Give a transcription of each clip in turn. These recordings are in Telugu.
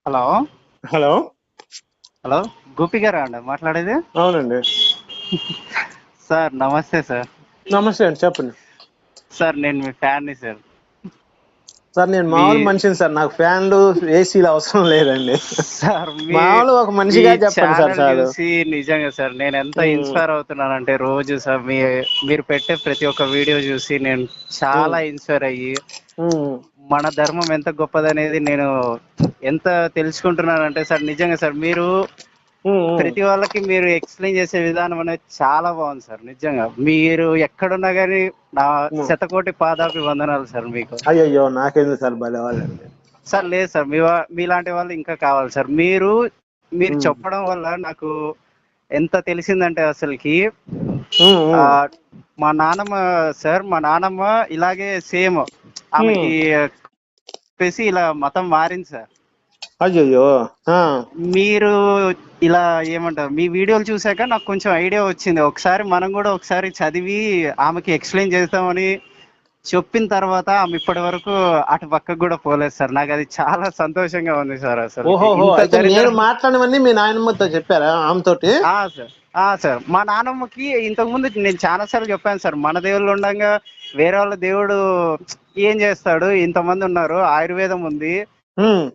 హలో. హలో. హలో. గోపి గారా అండి మాట్లాడేది? అవునండి. సార్ నమస్తే సార్. నమస్తే అండి, చెప్పండి. సార్ నేను మీ ఫ్యాన్ని సార్. సార్ నేను మీ మామూలు మనిషిని సార్, నాకు ఫ్యాన్లు ఏసీలు అవసరం లేదండి. సార్ మామూలు ఒక మీ మనిషిగా చెప్పండి సార్ ఛానల్ చాలు. చూసి నిజంగా సార్ నేను ఎంత ఉమ్, ఇన్స్పైర్ అవుతున్నానంటే రోజు సార్ మీరు పెట్టే ప్రతి ఒక్క వీడియో చూసి నేను ఉమ్, చాలా ఇన్స్పైర్ అయ్యి ఉమ్, మన ధర్మం ఎంత గొప్పదనేది నేను ఎంత తెలుసుకుంటున్నానంటే సార్ నిజంగా సార్ మీరు ఉమ్. ప్రతి వాళ్ళకి మీరు ఎక్స్ప్లెయిన్ చేసే విధానం అనేది చాలా బాగుంది సార్. నిజంగా మీరు ఎక్కడున్నా కానీ నా ఉమ్. శతకోటి పాదాభి వందనాలు సార్ మీకు. అయ్యయ్యో, నాకెందుకు సార్ భలేవాళ్ళండి. సార్ లేదు సార్, మీలాంటి వాళ్ళు ఇంకా కావాలి సార్. మీరు ఉమ్, చెప్పడం వల్ల నాకు ఎంత తెలిసిందంటే అసలుకి ఉమ్, ఆ, ఉమ్, మా నానమ్మ సార్, మా నానమ్మ ఇలాగే సేమ్ ఉమ్. ఆమెకి చెప్పేసి ఇలా మతం మారింది సార్. అయ్యయ్యో. ఆ, మీరు ఇలా ఏమంటారు, మీ వీడియోలు చూసాక నాకు కొంచెం ఐడియా వచ్చింది. ఒకసారి మనం కూడా ఒకసారి చదివి ఆమెకి ఎక్స్ప్లెయిన్ చేద్దామని చెప్పిన తర్వాత ఆమె ఇప్పటి వరకు అటు పక్కకు కూడా పోలేదు సార్. నాకు అది చాలా సంతోషంగా ఉంది సార్. అసలు ఓహోహో, ఇంత అయితే నేను దరిద్రం. మాట్లాడినవన్నీ మీ నాయనమ్మతో చెప్పారా ఆమెతోటి? సార్ సార్ మా నానమ్మకి ఇంతకుముందు నేను చాలా సార్లు చెప్పాను సార్, మన దేవుళ్ళు ఉండగా వేరే వాళ్ళ దేవుడు ఏం చేస్తాడు, ఇంతమంది ఉన్నారు, ఆయుర్వేదం ఉంది, ఉమ్,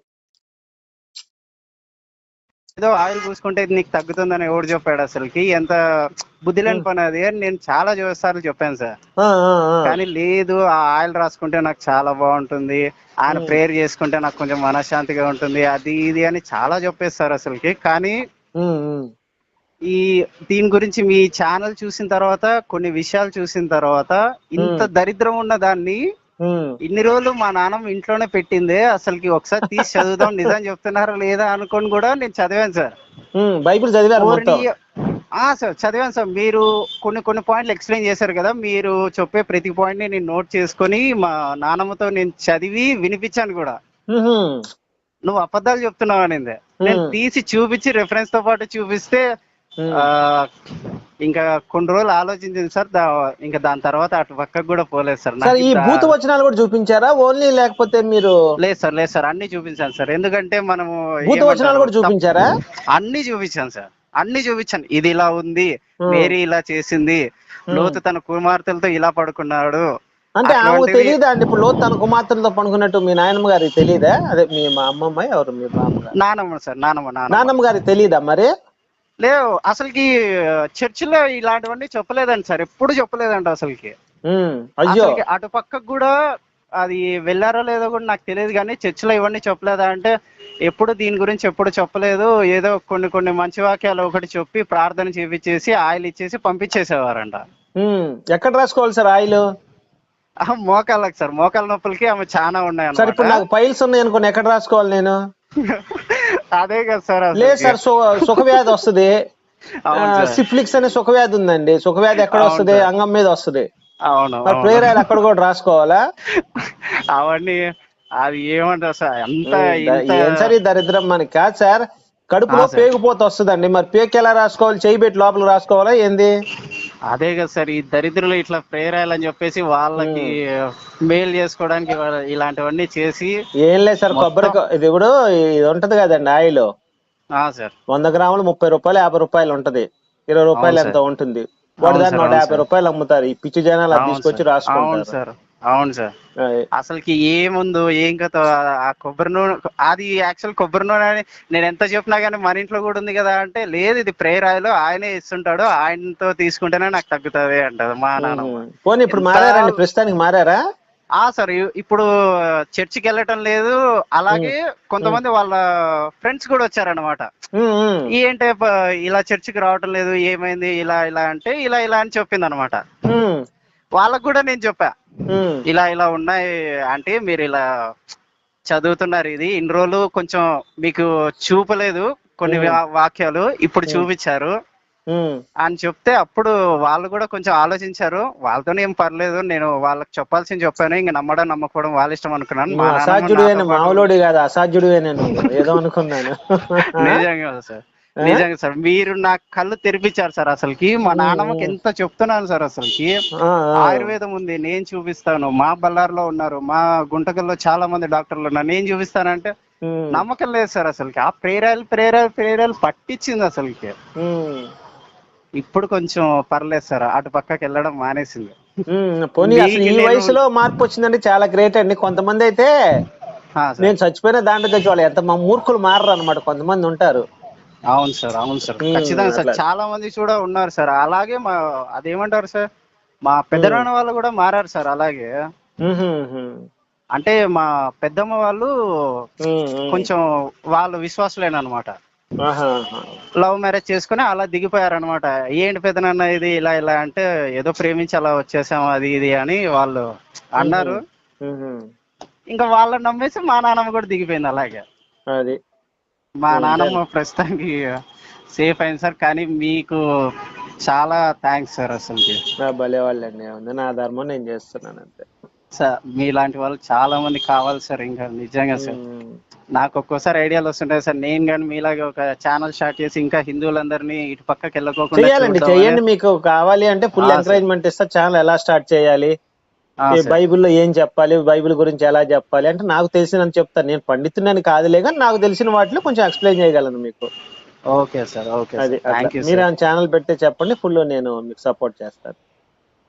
ఏదో ఆయిల్ పూసుకుంటే నీకు తగ్గుతుందని ఎవడు చెప్పాడు, అసలుకి ఎంత బుద్ధి లేని ఉమ్. పని అది అని నేను చాలా సార్లు చెప్పాను సార్. ఆ, ఆ, ఆ. కానీ లేదు, ఆ ఆయిల్ రాసుకుంటే నాకు చాలా బాగుంటుంది, ఆయన ఉమ్, ప్రేయర్ చేసుకుంటే నాకు కొంచెం మనశ్శాంతిగా ఉంటుంది, అది ఇది అని చాలా చెప్పేస్తారు అసలుకి. కానీ ఉమ్, ఉమ్, ఈ దీని గురించి మీ ఛానల్ చూసిన తర్వాత, కొన్ని విషయాలు చూసిన తర్వాత, ఇంత ఉమ్, దరిద్రం ఉన్న దాన్ని ఉమ్, ఇన్ని రోజులు మా నాన్నమ్మ ఇంట్లోనే పెట్టిందే, అసలుకి ఒకసారి తీసి చదువుదాం నిజం చెప్తున్నారా లేదా అనుకొని కూడా నేను చదివాను సార్. బైబిల్ చదివారు ఓర్ని మొత్తం? సార్ చదివాను సార్. మీరు కొన్ని పాయింట్లు ఎక్స్ప్లెయిన్ చేశారు కదా, మీరు చెప్పే ప్రతి పాయింట్ని నేను నోట్ చేసుకొని మా నాన్నమ్మతో నేను చదివి వినిపించాను కూడా. ఉహు, నువ్వు అబద్ధాలు చెప్తున్నావు అనింది. నేను ఉమ్, తీసి చూపించి రెఫరెన్స్ తో పాటు చూపిస్తే ఉమ్. ఆ ఇంకా కొన్ని రోజులు ఆలోచించింది సార్. ఇంకా దాని తర్వాత అటు పక్కకు కూడా పోలేదు సార్. సార్, నాకు ఈ భూత వచనాలు కూడా చూపించారా ఓన్లీ, లేకపోతే మీరు? లేదు సార్ అన్ని చూపించాను సార్. ఎందుకంటే మనము భూత వచనాలు ఏమంటారు కూడా చూపించారా? అన్ని చూపించాను సార్, అన్ని చూపించాను. ఇది ఇలా ఉంది, ఉమ్, మేరీ ఇలా చేసింది, ఉమ్. లోతు తన కుమార్తెలతో ఇలా పడుకున్నాడు, అంటే ఆమెకు అటువంటివి. తెలియదా అండి? ఇప్పుడు లోతు తన కుమార్తెలతో పడుకున్నట్టు మీ నాయనమ్మ గారికి తెలియదా? అదే మీ మా అమ్మమ్మ ఎవరు, మీ బామ్మగారు? నానమ్మ సార్, నానమ్మ. నాన్నమ్మ గారికి తెలియదా మరి? లేవు అసలుకి, చర్చిలో ఇలాంటివన్నీ చెప్పలేదండి సార్, ఎప్పుడు చెప్పలేదంట అసలుకి. అయ్యో. అసలుకి అటు పక్కకు కూడా అది వెళ్ళారో లేదో కూడా నాకు తెలియదు, కానీ చర్చిలో ఇవన్నీ చెప్పలేదా అంటే ఎప్పుడు దీని గురించి ఎప్పుడు చెప్పలేదు, ఏదో కొన్ని మంచి వాక్యాలు ఒకటి చెప్పి ప్రార్థన చేపించేసి ఆయిల్ ఇచ్చేసి పంపించేసేవారంట. ఎక్కడ రాసుకోవాలి సార్ ఆయిల్? మోకాళ్ళకి సార్, మోకాళ్ళ నొప్పులకి ఆమె చాలా సార్ ఉన్నాయన్నమాట. ఇప్పుడు నాకు పైల్స్ ఉన్నాయి అనుకోండి, ఎక్కడ రాసుకోవాలి నేను? అదే కదా సార్. లేదు సార్, సుఖవ్యాధి వస్తుంది. అవును సార్. సిఫ్లిక్స్ అనే సుఖవ్యాధి ఉందండి. సుఖవ్యాధి ఎక్కడ అవును వస్తుంది? సార్. అంగం మీద వస్తుంది. అవును మరి ప్రేయర్ ఆయిల్ అక్కడ కూడా రాసుకోవాలా? అవన్నీ అది ఏమంటారు సార్, అంత ఇంత. ఏం సార్ ఈ దరిద్రం? మనకి కాదు సార్, కడుపులో సార్ పేగుపోతే వస్తుందండి. మరి పేగు ఎలా రాసుకోవాలి? చేయి పెట్టి లోపల రాసుకోవాలా ఏంది? అదే కదా సార్, ఈ దరిద్రులు ఇట్లా ప్రేయర్ అని చెప్పేసి వాళ్ళకి మేలు చేసుకోవడానికి ఇలాంటివన్నీ చేసి. ఏం లేదు సార్, కొబ్బరి ఇది ఇప్పుడు ఇది ఉంటది కదండి ఆయిల్, సార్ 100 గ్రాములు 30 రూపాయలు 50 రూపాయలు ఉంటది, 20 రూపాయలు ఎంత ఉంటుంది. వాడు దాన్ని 150 రూపాయలు అమ్ముతారు. ఈ పిచ్చి జనాలు అది తీసుకొచ్చి అవును రాసుకుంటారు. సార్. అసలుకి ఏముందో ఏం కథ, ఆ కొబ్బరి నూనె అది యాక్చువల్ కొబ్బరి నూనె అని నేను ఎంత చెప్పినా కానీ మన ఇంట్లో కూడా ఉంది కదా అంటే, లేదు ఇది ప్రేయర్ ఆయిల్, ఆయనే ఇస్తుంటాడు, ఆయనతో తీసుకుంటేనే నాకు తగ్గుతుంది అంటది మా నాన్నమ్మ. పోనీ ఇప్పుడు మారారండి, ప్రస్తుతానికి మారారా? సార్ ఇప్పుడు చర్చికి వెళ్ళటం లేదు. అలాగే కొంతమంది వాళ్ళ ఫ్రెండ్స్ కూడా వచ్చారనమాట. ఏంటే ఇలా చర్చికి రావటం లేదు, ఏమైంది, ఇలా ఇలా అంటే ఇలా అని చెప్పింది అనమాట. వాళ్ళకు కూడా నేను చెప్పా, ఇలా ఉన్నాయి అంటే మీరు ఇలా చదువుతున్నారు, ఇది ఇన్ని రోజులు కొంచెం మీకు చూపలేదు కొన్ని వాక్యాలు, ఇప్పుడు చూపించారు అని చెప్తే అప్పుడు వాళ్ళు కూడా కొంచెం ఆలోచించారు. వాళ్ళతోనే ఏం పర్లేదు, నేను వాళ్ళకి చెప్పాల్సింది చెప్పాను, ఇంకా నమ్మడం నమ్మకపోవడం వాళ్ళ ఇష్టం అనుకున్నాను. అసాధ్యుడివేనా? మామూలుడి కాదు, అసాధ్యుడివేనా నువ్వు? ఏదో అనుకున్నాను. నిజంగా సార్. నిజంగా సార్ మీరు నా కళ్ళు తెరిపించారు సార్. అసలుకి మా నాన్నమ్మకి ఎంత చెప్తున్నాను సార్. అసలుకి ఆయుర్వేదం ఉంది, నేను చూపిస్తాను. మా బళ్ళారిలో ఉన్నారు, మా గుంటకల్లో చాలా మంది డాక్టర్లు ఉన్నారు, నేను చూపిస్తానంటే నమ్మకం లేదు సార్. అసలుకి ఆ ప్రేరాలు పట్టించింది అసలుకి. ఇప్పుడు కొంచెం పర్లేదు సార్, అటు పక్కకి వెళ్ళడం మానేసింది. పోనీ అసలు ఈ వయసులో మార్పు వచ్చిందంటే చాలా గ్రేట్ అండి. కొంతమంది అయితే నేను చచ్చిపోయిన దాంట్లో తెచ్చి వాళ్ళు ఎంత మూర్ఖులు మారరు అనమాట, కొంతమంది ఉంటారు. అవును సార్, అవును సార్, ఖచ్చితంగా సార్. చాలా మంది కూడా ఉన్నారు సార్ అలాగే. మా అదేమంటారు సార్, మా పెద్దనాన్న వాళ్ళు కూడా మారారు సార్ అలాగే. అంటే మా పెద్దమ్మ వాళ్ళు కొంచెం వాళ్ళు విశ్వాసులేనమాట. లవ్ మ్యారేజ్ చేసుకుని అలా దిగిపోయారనమాట. ఏంటి పెద్దనాన్న ఇది ఇలా ఇలా అంటే, ఏదో ప్రేమించి అలా వచ్చేసాము అది ఇది అని వాళ్ళు అన్నారు. ఇంకా వాళ్ళని నమ్మేసి మా నాన్నమ్మ కూడా దిగిపోయింది అలాగే. అది మా నాన్నమ్మ ప్రస్తుతానికి సేఫ్ అయింది సార్. కానీ మీకు చాలా థ్యాంక్స్ సార్. అసలు భలే వాళ్ళండి, నా ధర్మం నేను చేస్తున్నాను అంతే సార్. మీలాంటి వాళ్ళు చాలా మంది కావాలి సార్. ఇంకా నిజంగా సార్ నాకు ఒక్కోసారి ఐడియాలు వస్తుంటాయి సార్. నేను కానీ మీలాగే ఒక ఛానల్ స్టార్ట్ చేసి ఇంకా హిందువులందరినీ ఇటు పక్కకి వెళ్ళకోకుండా చేయండి. మీకు కావాలి అంటే ఫుల్ ఎంకరేజ్మెంట్ ఇస్తా. ఛానల్ ఎలా స్టార్ట్ చేయాలి, బైబిల్లో ఏం చెప్పాలి, బైబిల్ గురించి ఎలా చెప్పాలి అంటే నాకు తెలిసినంత చెప్తాను. నేను పండితున్నని కాదులే, కానీ నాకు తెలిసిన వాటిలో కొంచెం ఎక్స్ప్లెయిన్ చేయగలను మీకు. Okay sir, okay. మీరు ఆ ఛానల్ పెడితే చెప్పండి, ఫుల్ నేను మీకు సపోర్ట్ చేస్తాను.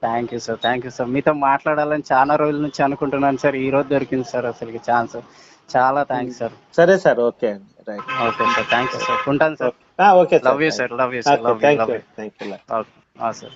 Thank you sir, thank you sir. మీతో మాట్లాడాలని చాలా రోజుల నుంచి అనుకుంటున్నాను సార్. ఈ రోజు దొరికింది సార్ అసలు ఛాన్స్. చాలా థ్యాంక్స్ సార్. సరే సార్, ఓకే అండి, right. Okay sir, thank you sir. ఉంటాను sir. Okay, love you sir, love you sir, love you, love you. Thank you. Okay sir.